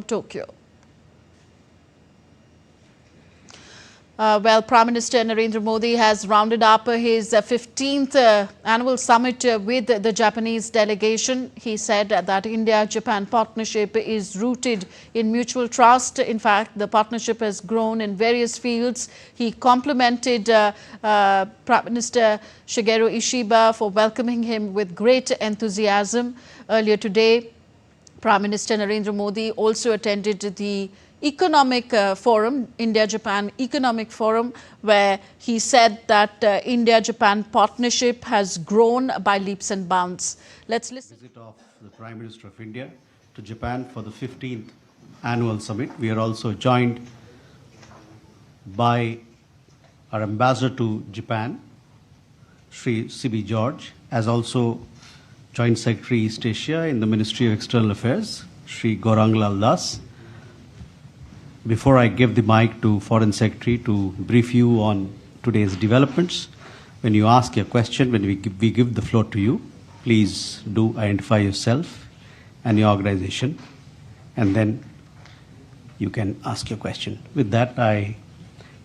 Tokyo. Prime Minister Narendra Modi has rounded up his 15th annual summit with the Japanese delegation. He said that India-Japan partnership is rooted in mutual trust. In fact, the partnership has grown in various fields. He complimented Prime Minister Shigeru Ishiba for welcoming him with great enthusiasm. Earlier today, Prime Minister Narendra Modi also attended the Economic Forum, India-Japan Economic Forum, where he said that India-Japan partnership has grown by leaps and bounds. Let's listen. Visit of the Prime Minister of India to Japan for the 15th annual summit. We are also joined by our ambassador to Japan, Sri C.B. George, as also Joint Secretary East Asia in the Ministry of External Affairs, Sri Gaurang Lal Das. Before I give the mic to Foreign Secretary to brief you on today's developments, when you ask your question, when we give the floor to you, please do identify yourself and your organization, and then you can ask your question. With that, I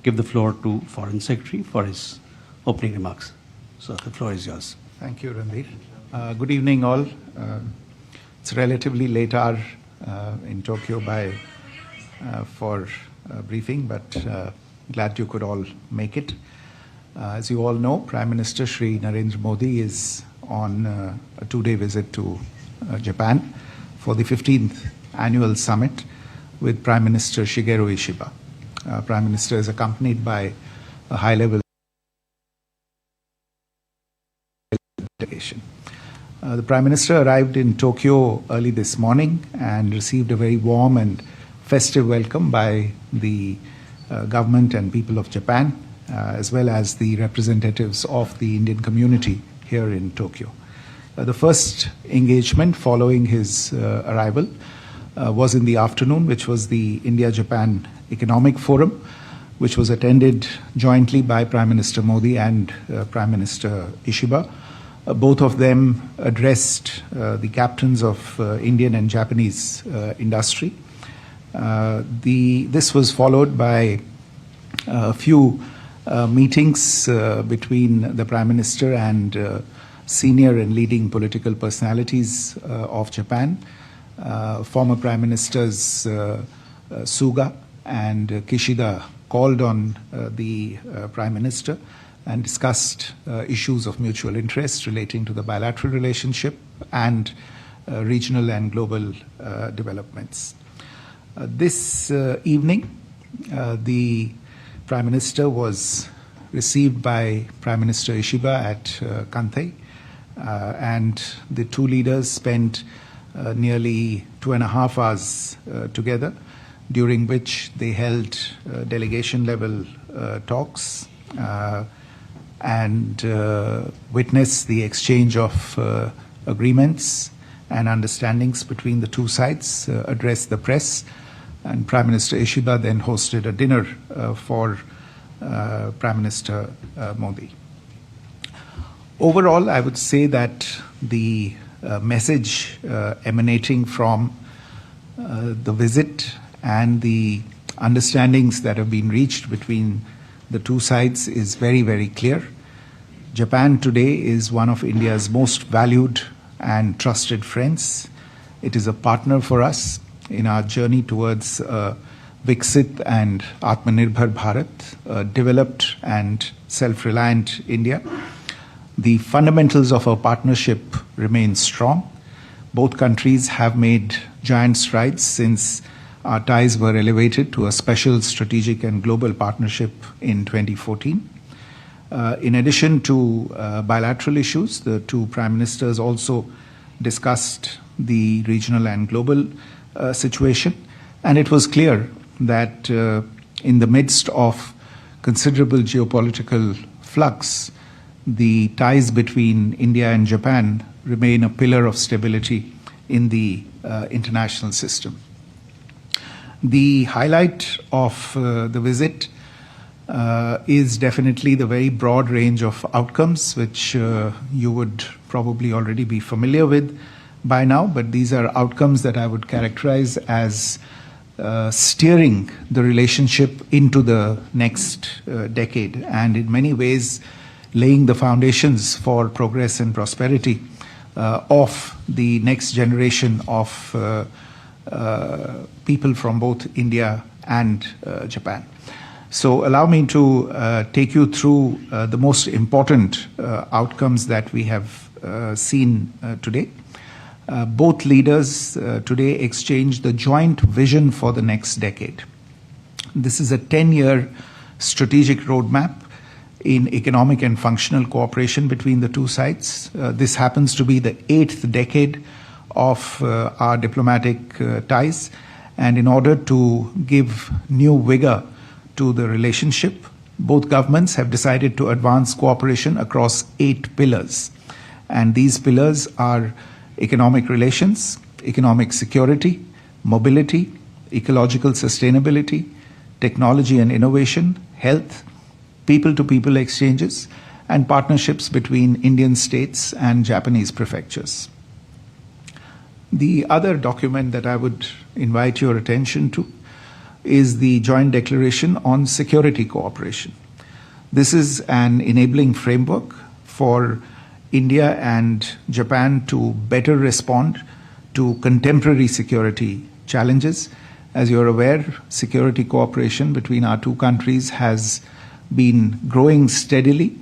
give the floor to Foreign Secretary for his opening remarks. So the floor is yours. Thank you, Ranveer. Good evening, all. It's a relatively late hour in Tokyo for briefing, but glad you could all make it. As you all know, Prime Minister Shri Narendra Modi is on a two-day visit to Japan for the 15th annual summit with Prime Minister Shigeru Ishiba. Prime Minister is accompanied by a high-level delegation. The Prime Minister arrived in Tokyo early this morning and received a very warm and festive welcome by the government and people of Japan, as well as the representatives of the Indian community here in Tokyo. The first engagement following his arrival was in the afternoon, which was the India-Japan Economic Forum, which was attended jointly by Prime Minister Modi and Prime Minister Ishiba. Both of them addressed the captains of Indian and Japanese industry. This was followed by a few meetings between the Prime Minister and senior and leading political personalities of Japan. Former Prime Ministers Suga and Kishida called on the Prime Minister and discussed issues of mutual interest relating to the bilateral relationship and regional and global developments. This evening, the Prime Minister was received by Prime Minister Ishiba at Kantei, and the two leaders spent nearly 2.5 hours together, during which they held delegation-level talks and witnessed the exchange of agreements and understandings between the two sides, addressed the press, and Prime Minister Ishiba then hosted a dinner for Prime Minister Modi. Overall, I would say that the message emanating from the visit and the understandings that have been reached between the two sides is very, very clear. Japan today is one of India's most valued and trusted friends. It is a partner for us in our journey towards Viksit and Atmanirbhar Bharat, a developed and self-reliant India. The fundamentals of our partnership remain strong. Both countries have made giant strides since our ties were elevated to a special strategic and global partnership in 2014. In addition to bilateral issues, the two prime ministers also discussed the regional and global situation, and it was clear that in the midst of considerable geopolitical flux, the ties between India and Japan remain a pillar of stability in the international system. The highlight of the visit is definitely the very broad range of outcomes, which you would probably already be familiar with by now, but these are outcomes that I would characterize as steering the relationship into the next decade, and in many ways laying the foundations for progress and prosperity of the next generation of people from both India and Japan. So allow me to take you through the most important outcomes that we have seen today. Both leaders today exchanged the joint vision for the next decade. This is a 10-year strategic roadmap in economic and functional cooperation between the two sides. This happens to be the 8th decade of our diplomatic ties, and in order to give new vigor to the relationship, both governments have decided to advance cooperation across 8 pillars. And these pillars are economic relations, economic security, mobility, ecological sustainability, technology and innovation, health, people-to-people exchanges, and partnerships between Indian states and Japanese prefectures. The other document that I would invite your attention to is the Joint Declaration on Security Cooperation. This is an enabling framework for India and Japan to better respond to contemporary security challenges. As you're aware, security cooperation between our two countries has been growing steadily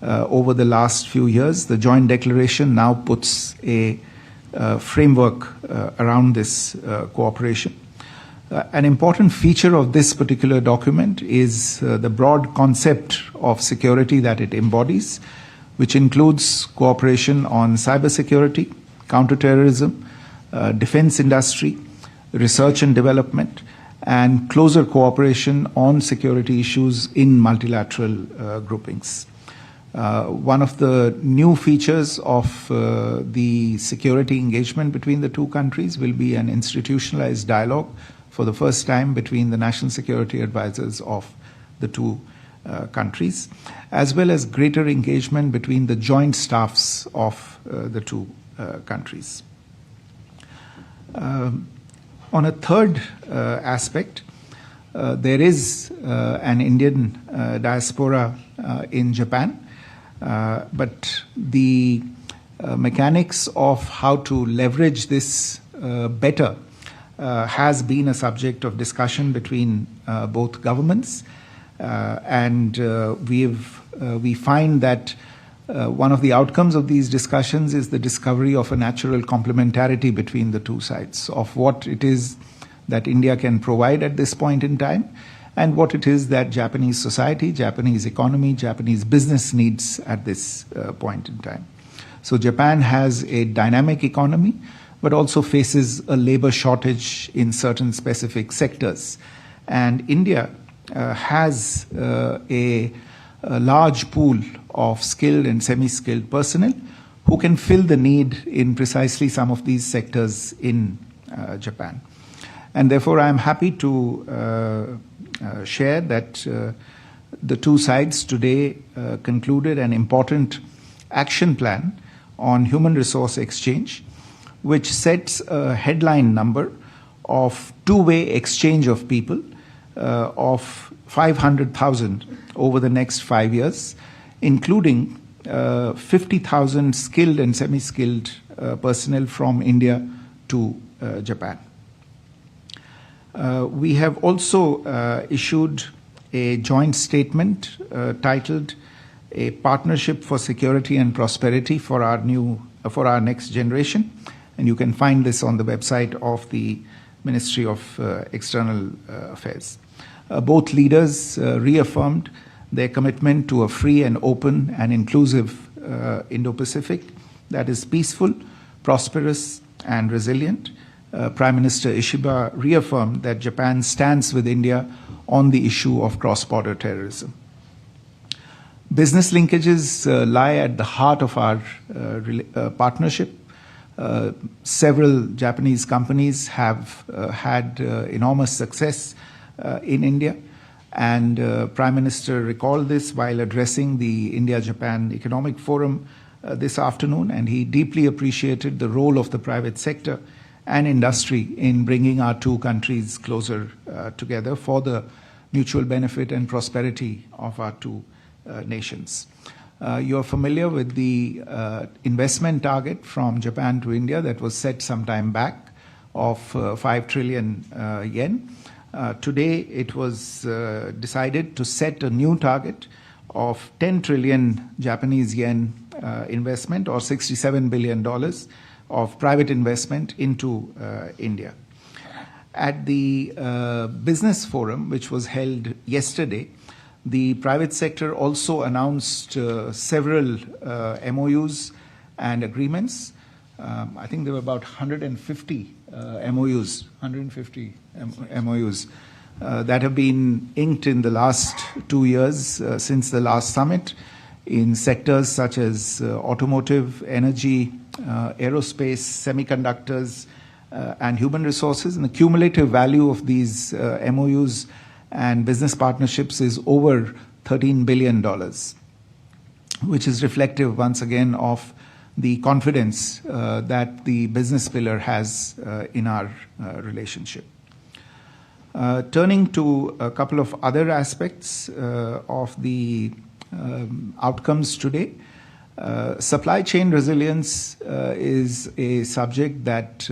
over the last few years. The Joint Declaration now puts a framework around this cooperation. An important feature of this particular document is the broad concept of security that it embodies, which includes cooperation on cybersecurity, counterterrorism, defense industry, research and development, and closer cooperation on security issues in multilateral groupings. One of the new features of the security engagement between the two countries will be an institutionalized dialogue for the first time between the national security advisors of the two countries, as well as greater engagement between the joint staffs of the two countries. On a third aspect, there is an Indian diaspora in Japan, but the mechanics of how to leverage this better has been a subject of discussion between both governments. And we find that one of the outcomes of these discussions is the discovery of a natural complementarity between the two sides of what it is that India can provide at this point in time and what it is that Japanese society, Japanese economy, Japanese business needs at this point in time. So Japan has a dynamic economy, but also faces a labor shortage in certain specific sectors. And India has a large pool of skilled and semi-skilled personnel who can fill the need in precisely some of these sectors in Japan. And therefore, I am happy to share that the two sides today concluded an important action plan on human resource exchange, which sets a headline number of two-way exchange of people of 500,000 over the next 5 years, including 50,000 skilled and semi-skilled personnel from India to Japan. We have also issued a joint statement titled "A Partnership for Security and Prosperity for our Next Generation," and you can find this on the website of the Ministry of External Affairs. Both leaders reaffirmed their commitment to a free and open and inclusive Indo-Pacific that is peaceful, prosperous, and resilient. Prime Minister Ishiba reaffirmed that Japan stands with India on the issue of cross-border terrorism. Business linkages lie at the heart of our partnership. Several Japanese companies have had enormous success in India, and Prime Minister recalled this while addressing the India-Japan Economic Forum this afternoon, and he deeply appreciated the role of the private sector and industry in bringing our two countries closer together for the mutual benefit and prosperity of our two nations. You're familiar with the investment target from Japan to India that was set some time back of 5 trillion yen. Today, it was decided to set a new target of 10 trillion Japanese yen investment, or $67 billion of private investment into India. At the business forum, which was held yesterday, the private sector also announced several MOUs and agreements. I think there were about 150 MOUs that have been inked in the last 2 years since the last summit in sectors such as automotive, energy, aerospace, semiconductors, and human resources. And the cumulative value of these MOUs and business partnerships is over $13 billion, which is reflective once again of the confidence that the business pillar has in our relationship. Turning to a couple of other aspects of the outcomes today, supply chain resilience is a subject that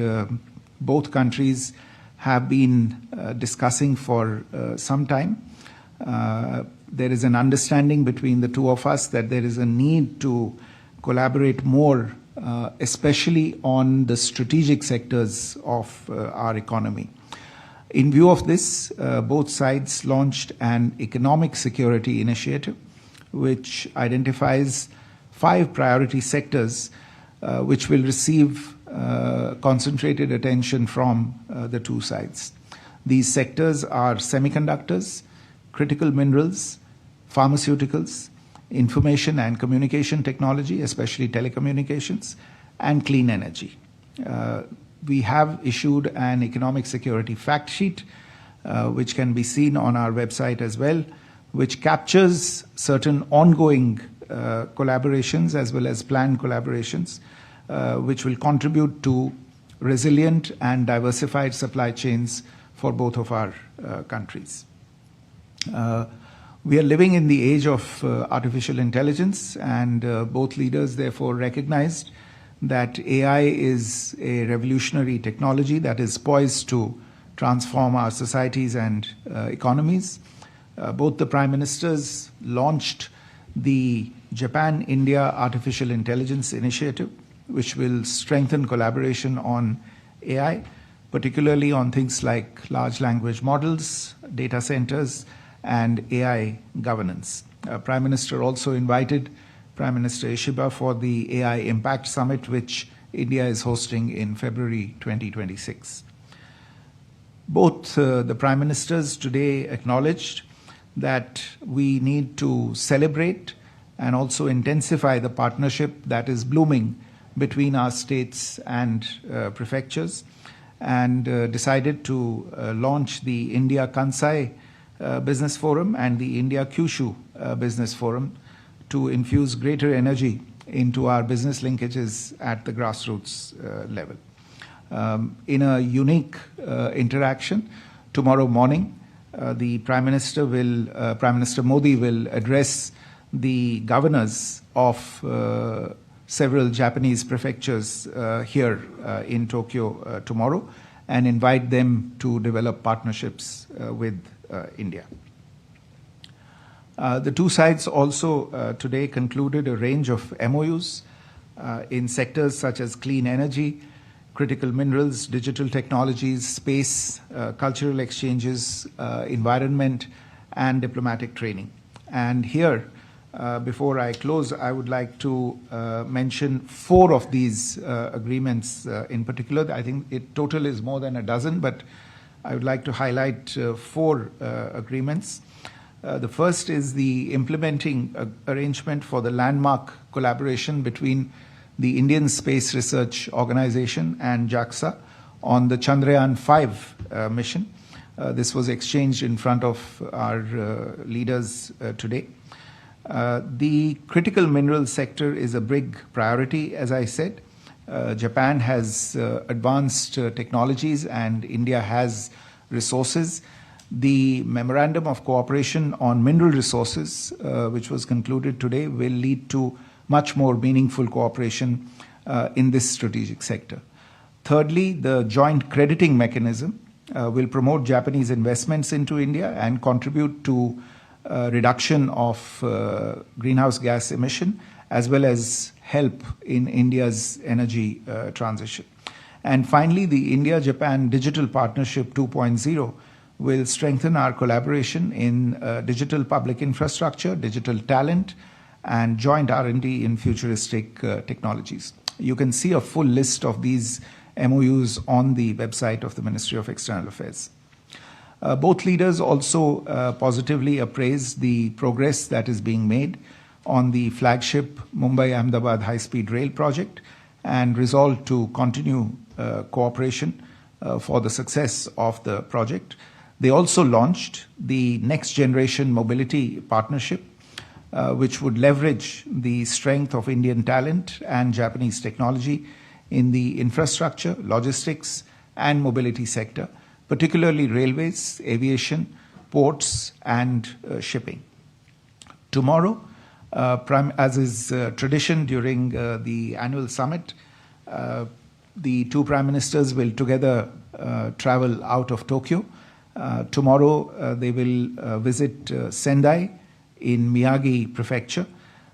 both countries have been discussing for some time. There is an understanding between the two of us that there is a need to collaborate more, especially on the strategic sectors of our economy. In view of this, both sides launched an economic security initiative, which identifies 5 priority sectors which will receive concentrated attention from the two sides. These sectors are semiconductors, critical minerals, pharmaceuticals, information and communication technology, especially telecommunications, and clean energy. We have issued an economic security fact sheet, which can be seen on our website as well, which captures certain ongoing collaborations as well as planned collaborations, which will contribute to resilient and diversified supply chains for both of our countries. We are living in the age of artificial intelligence, and both leaders therefore recognized that AI is a revolutionary technology that is poised to transform our societies and economies. Both the prime ministers launched the Japan-India Artificial Intelligence Initiative, which will strengthen collaboration on AI, particularly on things like large language models, data centers, and AI governance. Prime Minister also invited Prime Minister Ishiba for the AI Impact Summit, which India is hosting in February 2026. Both the Prime Ministers today acknowledged that we need to celebrate and also intensify the partnership that is blooming between our states and prefectures, and decided to launch the India Kansai Business Forum and the India Kyushu Business Forum to infuse greater energy into our business linkages at the grassroots level. In a unique interaction, tomorrow morning, the Prime Minister Modi will address the governors of several Japanese prefectures here in Tokyo tomorrow, and invite them to develop partnerships with India. The two sides also today concluded a range of MOUs in sectors such as clean energy, critical minerals, digital technologies, space, cultural exchanges, environment, and diplomatic training. And here, before I close, I would like to mention 4 of these agreements in particular. I think it total is more than a dozen, but I would like to highlight 4 agreements. The first is the implementing arrangement for the landmark collaboration between the Indian Space Research Organization and JAXA on the Chandrayaan-5 mission. This was exchanged in front of our leaders today. The critical mineral sector is a big priority, as I said, Japan has advanced technologies and India has resources. The Memorandum of Cooperation on Mineral Resources, which was concluded today, will lead to much more meaningful cooperation in this strategic sector. Thirdly, the joint crediting mechanism will promote Japanese investments into India and contribute to reduction of greenhouse gas emission, as well as help in India's energy transition. And finally, the India-Japan Digital Partnership 2.0 will strengthen our collaboration in digital public infrastructure, digital talent, and joint R&D in futuristic technologies. You can see a full list of these MOUs on the website of the Ministry of External Affairs. Both leaders also positively appraised the progress that is being made on the flagship Mumbai-Ahmedabad high-speed rail project and resolved to continue cooperation for the success of the project. They also launched the Next Generation Mobility Partnership, which would leverage the strength of Indian talent and Japanese technology in the infrastructure, logistics, and mobility sector, particularly railways, aviation, ports, and shipping. Tomorrow, as is tradition during the annual summit, the two prime ministers will together travel out of Tokyo. Tomorrow, they will visit Sendai in Miyagi Prefecture.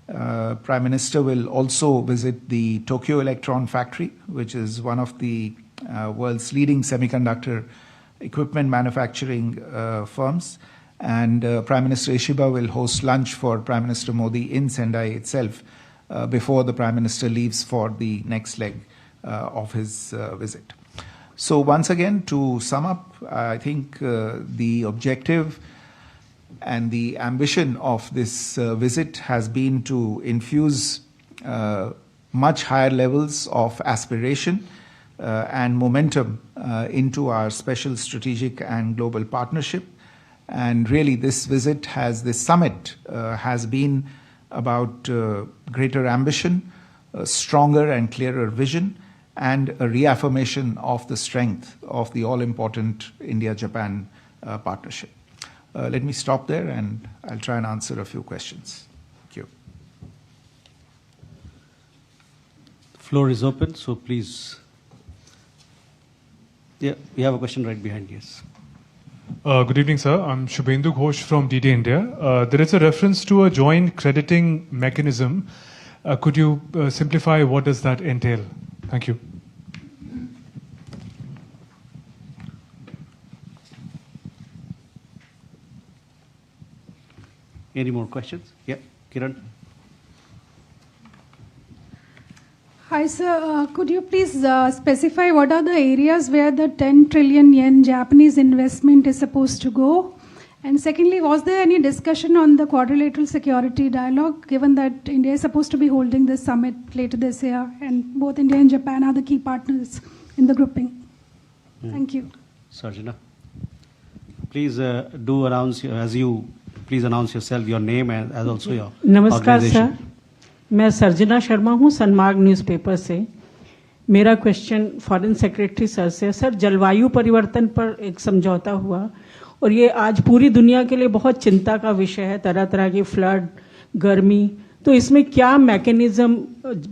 Prime Minister will also visit the Tokyo Electron Factory, which is one of the world's leading semiconductor equipment manufacturing firms. And Prime Minister Ishiba will host lunch for Prime Minister Modi in Sendai itself before the Prime Minister leaves for the next leg of his visit. So once again, to sum up, I think the objective and the ambition of this visit has been to infuse much higher levels of aspiration and momentum into our special strategic and global partnership. And really, this summit has been about greater ambition, a stronger and clearer vision, and a reaffirmation of the strength of the all-important India-Japan partnership. Let me stop there, and I'll try and answer a few questions. Thank you. The floor is open, so please. Yeah, we have a question right behind, yes. Good evening, sir. I'm Shubhendu Ghosh from DD India. There is a reference to a joint crediting mechanism. Could you simplify what does that entail? Thank you. Any more questions? Yeah, Kiran. Hi, sir. Could you please specify what are the areas where the 10 trillion yen Japanese investment is supposed to go? And secondly, was there any discussion on the quadrilateral security dialogue, given that India is supposed to be holding this summit later this year, and both India and Japan are the key partners in the grouping? Thank you. Sarjana, please do announce, please announce yourself, your name, and as also your नमस्कार organization. Sir, मैं सर्जना शर्मा हूँ Sanmarg newspaper से. मेरा question foreign secretary sir से. Sir, जलवायु परिवर्तन पर एक समझौता हुआ और ये आज पूरी दुनिया के लिए बहुत चिंता का विषय है. तरह तरह की फ्लड, गर्मी, तो इसमें क्या मैकेनिज्म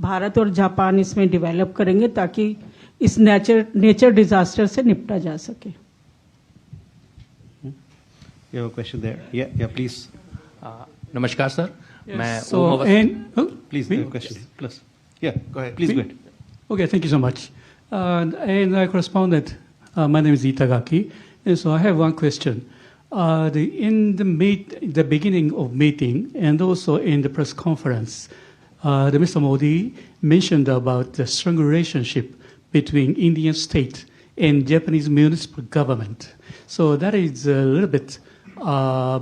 भारत और जापान इसमें डेवलप करेंगे ताकि इस नेचर डिजास्टर से निपटा जा सके? You have a question there. Yeah, please. नमस्कार sir. Please, the question. Plus. Yeah, go ahead. Please go ahead. Okay, thank you so much. And I correspondent, my name is Itagaki, and so I have one question. In the beginning of meeting and also in the press conference, Mr. Modi mentioned about the strong relationship between Indian state and Japanese municipal government. So that is a little bit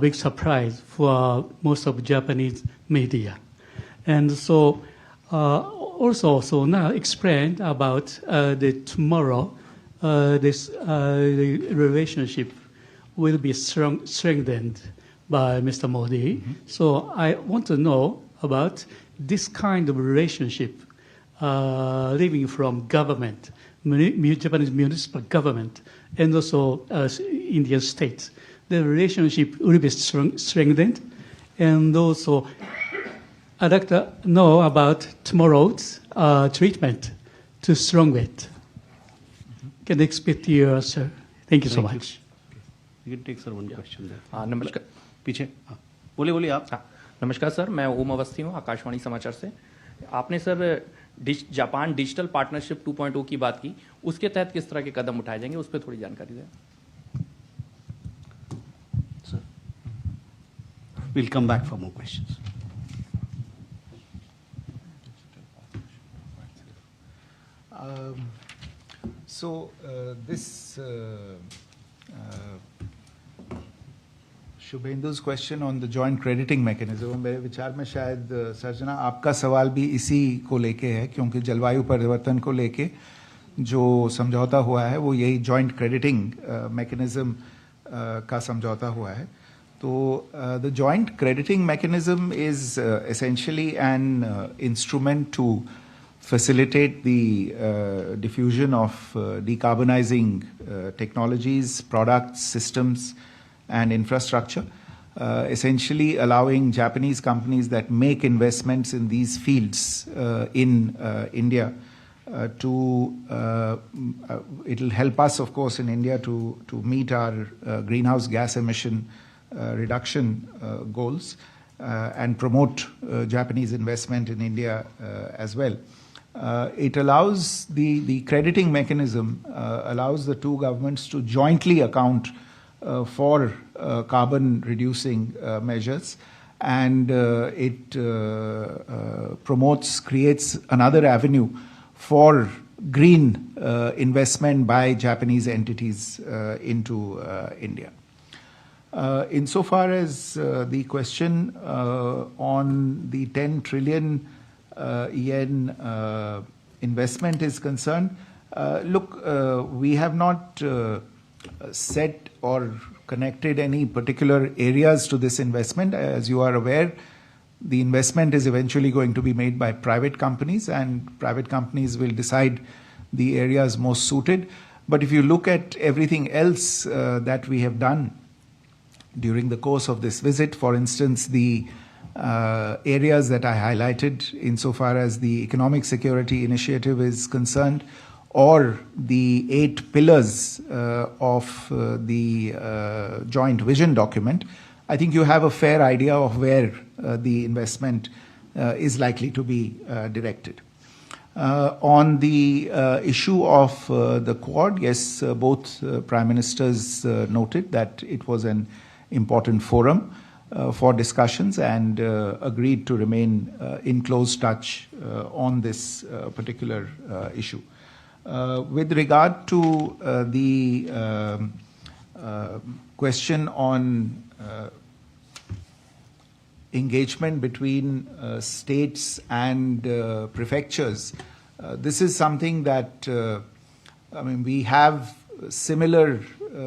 big surprise for most of Japanese media. And so also now explained about the tomorrow this the relationship will be strengthened by Mr. Modi. So I want to know about this kind of relationship living from government, Japanese municipal government, and also Indian states. The relationship will be strengthened, and also I'd like to know about tomorrow's treatment to strong it. Can I expect your answer? Thank you so much. You can take sir one question there. नमस्कार पीछे हाँ बोलिए आप. नमस्कार sir, मैं ओम अवस्थी हूँ आकाशवाणी समाचार से. आपने सर जापान डिजिटल पार्टनरशिप 2.0 की बात की, उसके तहत किस तरह के कदम उठाए जाएंगे, उस पर थोड़ी जानकारी दें. Sir, we'll come back for more questions. This शुभेंदु's question on the joint crediting mechanism, मेरे विचार में शायद सर्जना आपका सवाल भी इसी को लेके है, क्योंकि जलवायु परिवर्तन को लेके जो समझौता हुआ है वो यही joint crediting mechanism का समझौता हुआ है. तो the joint crediting mechanism is essentially an instrument to facilitate the diffusion of decarbonizing technologies, products, systems, and infrastructure, essentially allowing Japanese companies that make investments in these fields in India it'll help us, of course, in India to meet our greenhouse gas emission reduction goals and promote Japanese investment in India as well. It allows the crediting mechanism allows the two governments to jointly account for carbon reducing measures, and it creates another avenue for green investment by Japanese entities into India. Insofar as the question on the 10 trillion yen investment is concerned, look, we have not set or connected any particular areas to this investment. As you are aware, the investment is eventually going to be made by private companies, and private companies will decide the areas most suited. But if you look at everything else that we have done during the course of this visit, for instance, the areas that I highlighted insofar as the economic security initiative is concerned, or the 8 pillars of the joint vision document, I think you have a fair idea of where the investment is likely to be directed. On the issue of the Quad, yes, both Prime Ministers noted that it was an important forum for discussions and agreed to remain in close touch on this particular issue. With regard to the question on engagement between states and prefectures, this is something that we have similar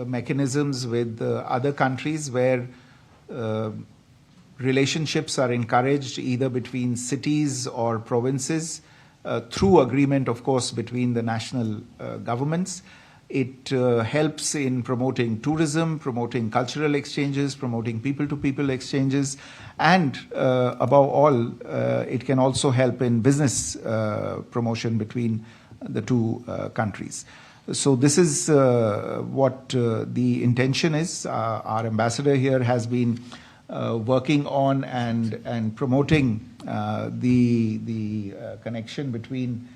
mechanisms with other countries where relationships are encouraged either between cities or provinces through agreement, of course, between the national governments. It helps in promoting tourism, promoting cultural exchanges, promoting people-to-people exchanges, and above all, it can also help in business promotion between the two countries. So this is what the intention is. Our ambassador here has been working on and promoting the connection between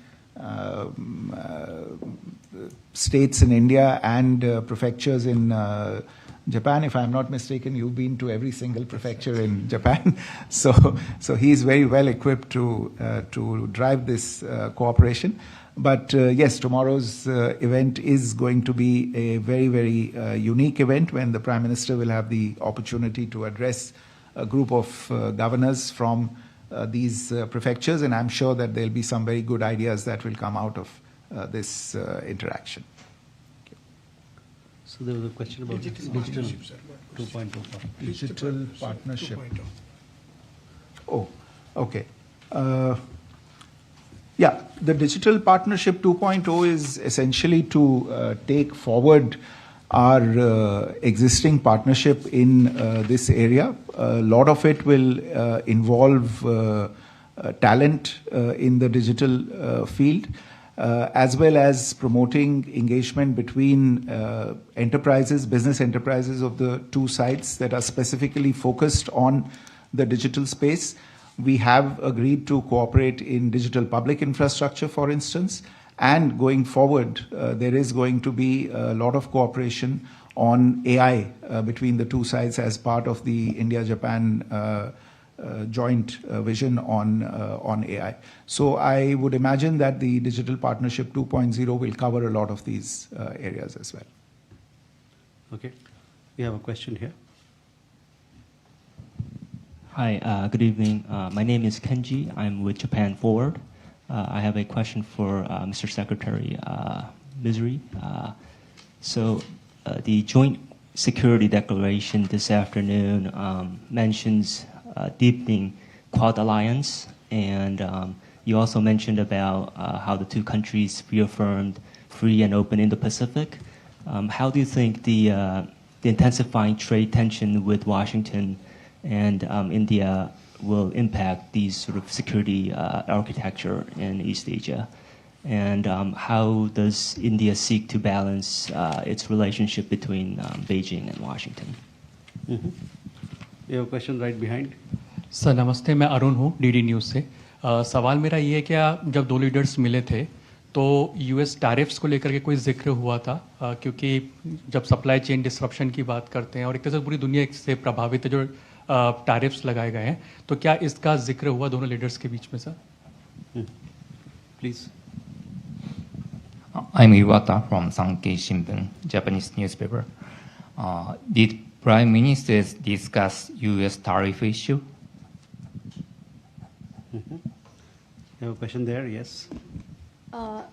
states in India and prefectures in Japan. If I'm not mistaken, you've been to every single prefecture in Japan. So he's very well equipped to drive this cooperation. But yes, tomorrow's event is going to be a very, very unique event when the Prime Minister will have the opportunity to address a group of governors from these prefectures, and I'm sure that there'll be some very good ideas that will come out of this interaction. So there was a question about digital 2.0. Digital partnership. Oh, okay. Yeah, the Digital Partnership 2.0 is essentially to take forward our existing partnership in this area. A lot of it will involve talent in the digital field, as well as promoting engagement between enterprises, business enterprises of the two sides that are specifically focused on the digital space. We have agreed to cooperate in digital public infrastructure, for instance, and going forward, there is going to be a lot of cooperation on AI between the two sides as part of the India-Japan joint vision on AI. So I would imagine that the Digital Partnership 2.0 will cover a lot of these areas as well. Okay, we have a question here. Hi, good evening. My name is Kenji. I'm with Japan Forward. I have a question for Mr. Secretary Misery. The Joint Security Declaration this afternoon mentions deepening Quad Alliance, and you also mentioned about how the two countries reaffirmed free and open Indo-Pacific. How do you think the intensifying trade tension with Washington and India will impact these sort of security architecture in East Asia? And how does India seek to balance its relationship between Beijing and Washington? Mm-hmm. You have a question right behind. Sir नमस्ते, मैं अरुण हूँ DD news से। सवाल मेरा ये है कि जब दो लीडर्स मिले थे तो यूएस टैरिफ्स को लेकर के कोई जिक्र हुआ था, क्योंकि जब सप्लाई चेन डिसरप्शन की बात करते हैं और एक तरह से पूरी दुनिया से प्रभावित है जो टैरिफ्स लगाए गए हैं, तो क्या इसका जिक्र हुआ दोनों लीडर्स के बीच में sir? Please. I'm Iwata from Sankei Shimbun, Japanese newspaper. Did Prime Ministers discuss U.S. tariff issue? You have a question there, yes.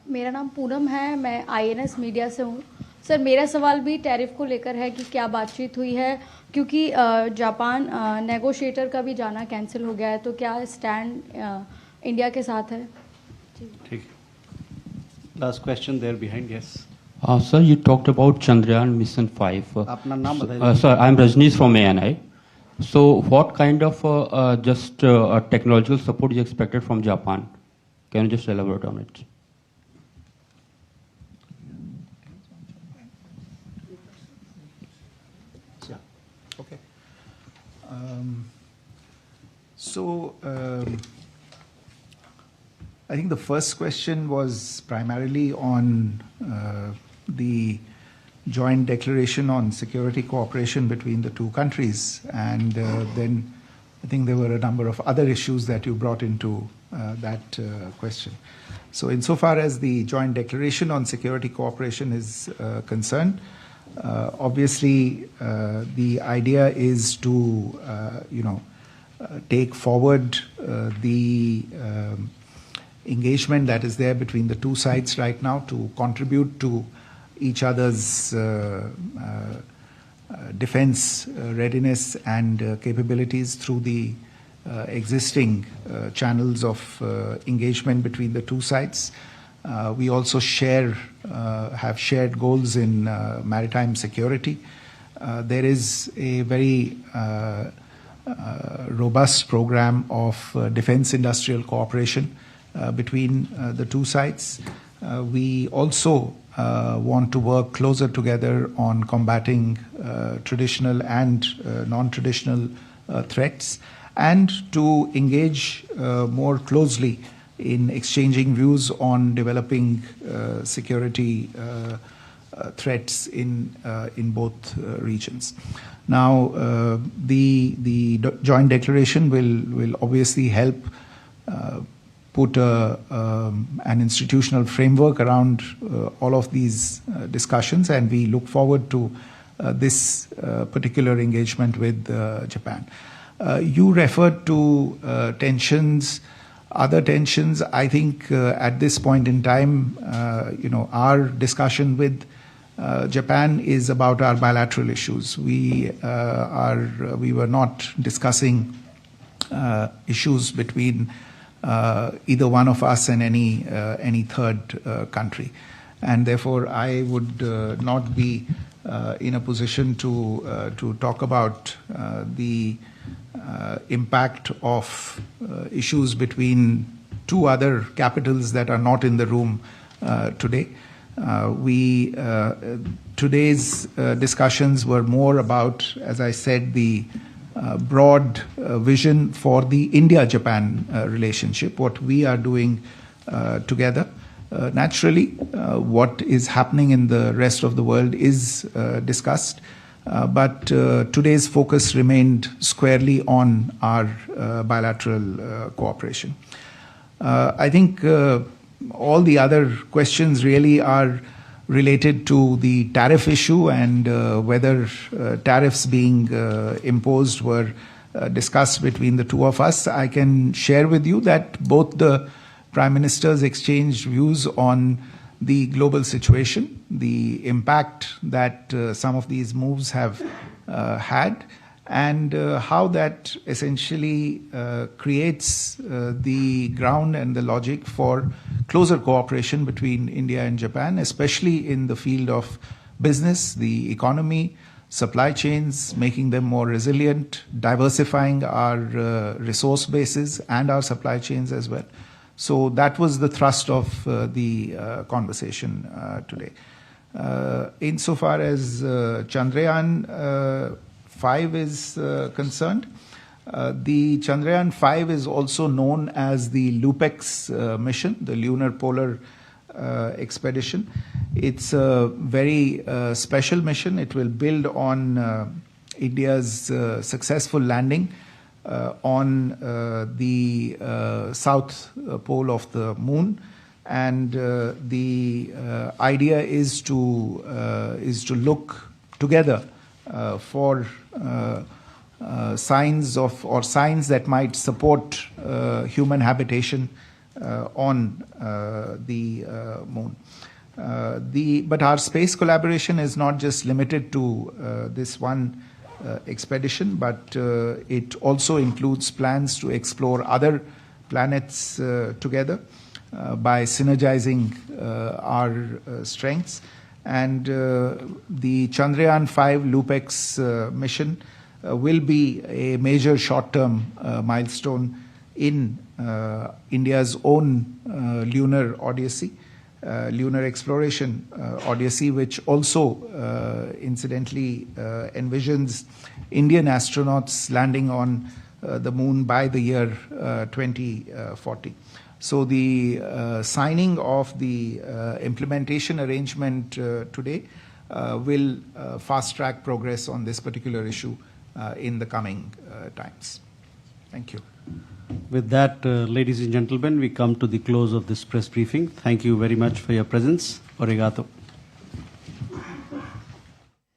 मेरा नाम पूनम है, मैं आईएनएस मीडिया से हूँ। सर मेरा सवाल भी टैरिफ को लेकर है कि क्या बातचीत हुई है, क्योंकि जापान नेगोशिएटर का भी जाना कैंसिल हो गया है, तो क्या स्टैंड इंडिया के साथ है? ठीक। Last question there behind, yes. Sir, you talked about Chandrayaan Mission 5. अपना नाम बताइए। Sir, I'm Rajneesh from ANI. So, what kind of technological support is expected from Japan? Can you just elaborate on it? Yeah. Okay. I think the first question was primarily on the joint declaration on security cooperation between the two countries, and then I think there were a number of other issues that you brought into that question. So insofar as the joint declaration on security cooperation is concerned, obviously the idea is to take forward the engagement that is there between the two sides right now to contribute to each other's defense readiness and capabilities through the existing channels of engagement between the two sides. We also have shared goals in maritime security. There is a very robust program of defense industrial cooperation between the two sides. We also want to work closer together on combating traditional and non-traditional threats, and to engage more closely in exchanging views on developing security threats in both regions. Now, the joint declaration will obviously help put an institutional framework around all of these discussions, and we look forward to this particular engagement with Japan. You referred to tensions, other tensions. I think at this point in time, our discussion with Japan is about our bilateral issues. We were not discussing issues between either one of us and any third country. And therefore, I would not be in a position to talk about the impact of issues between two other capitals that are not in the room today. Today's discussions were more about, as I said, the broad vision for the India-Japan relationship, what we are doing together. Naturally, what is happening in the rest of the world is discussed, but today's focus remained squarely on our bilateral cooperation. I think all the other questions really are related to the tariff issue and whether tariffs being imposed were discussed between the two of us. I can share with you that both the Prime Ministers exchanged views on the global situation, the impact that some of these moves have had, and how that essentially creates the ground and the logic for closer cooperation between India and Japan, especially in the field of business, the economy, supply chains, making them more resilient, diversifying our resource bases and our supply chains as well. So that was the thrust of the conversation today. Insofar as Chandrayaan 5 is concerned, the Chandrayaan 5 is also known as the LUPEX mission, the Lunar Polar Expedition. It's a very special mission. It will build on India's successful landing on the south pole of the moon, and the idea is to look together for signs that might support human habitation on the moon. But our space collaboration is not just limited to this one expedition, but it also includes plans to explore other planets together by synergizing our strengths. And the Chandrayaan 5 LUPEX mission will be a major short-term milestone in India's own lunar odyssey, lunar exploration odyssey, which also incidentally envisions Indian astronauts landing on the moon by the year 2040. So the signing of the implementation arrangement today will fast-track progress on this particular issue in the coming times. Thank you. With that, ladies and gentlemen, we come to the close of this press briefing. Thank you very much for your presence. Obrigado.